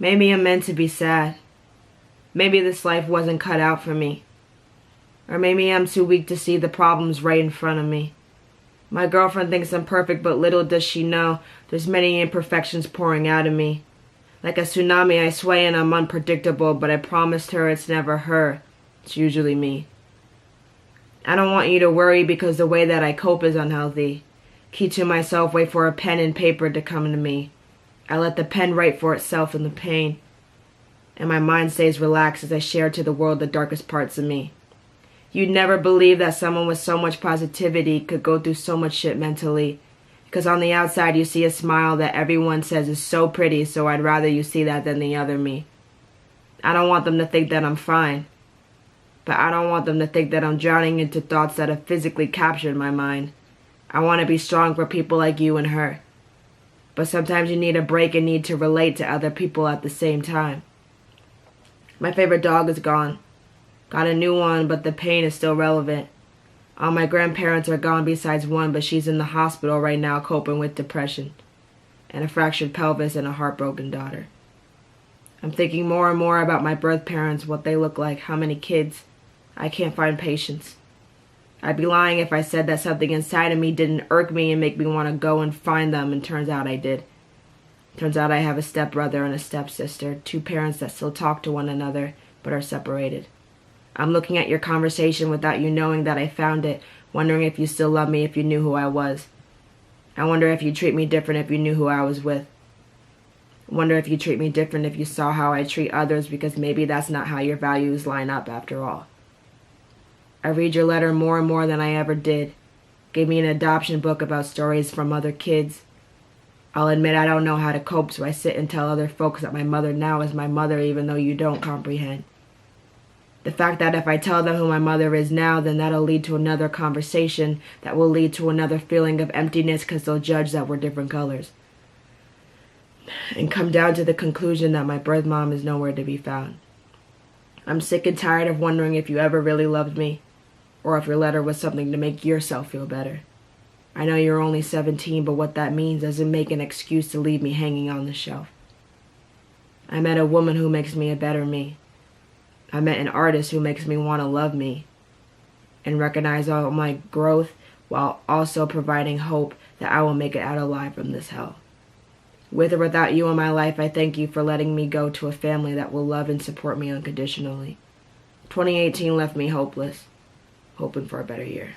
Maybe I'm meant to be sad. Maybe this life wasn't cut out for me. Or maybe I'm too weak to see the problems right in front of me. My girlfriend thinks I'm perfect, but little does she know there's many imperfections pouring out of me. Like a tsunami, I sway and I'm unpredictable, but I promised her it's never her. It's usually me. I don't want you to worry because the way that I cope is unhealthy. Keep to myself, wait for a pen and paper to come to me. I let the pen write for itself in the pain. And my mind stays relaxed as I share to the world the darkest parts of me. You'd never believe that someone with so much positivity could go through so much shit mentally. Because on the outside you see a smile that everyone says is so pretty, so I'd rather you see that than the other me. I don't want them to think that I'm fine. But I don't want them to think that I'm drowning into thoughts that have physically captured my mind. I want to be strong for people like you and her. But sometimes you need a break and need to relate to other people at the same time. My favorite dog is gone. Got a new one, but the pain is still relevant. All my grandparents are gone besides one, but she's in the hospital right now coping with depression and a fractured pelvis and a heartbroken daughter. I'm thinking more and more about my birth parents, what they look like, how many kids. I can't find patience. I'd be lying if I said that something inside of me didn't irk me and make me want to go and find them, and turns out I did. Turns out I have a stepbrother and a stepsister, two parents that still talk to one another, but are separated. I'm looking at your conversation without you knowing that I found it, wondering if you still love me if you knew who I was. I wonder if you'd treat me different if you knew who I was with. Wonder if you'd treat me different if you saw how I treat others, because maybe that's not how your values line up after all. I read your letter more and more than I ever did. Gave me an adoption book about stories from other kids. I'll admit I don't know how to cope, so I sit and tell other folks that my mother now is my mother, even though you don't comprehend. The fact that if I tell them who my mother is now, then that'll lead to another conversation that will lead to another feeling of emptiness because they'll judge that we're different colors. And come down to the conclusion that my birth mom is nowhere to be found. I'm sick and tired of wondering if you ever really loved me, or if your letter was something to make yourself feel better. I know you're only 17, but what that means doesn't make an excuse to leave me hanging on the shelf. I met a woman who makes me a better me. I met an artist who makes me want to love me and recognize all my growth while also providing hope that I will make it out alive from this hell. With or without you in my life, I thank you for letting me go to a family that will love and support me unconditionally. 2018 left me hopeless, hoping for a better year.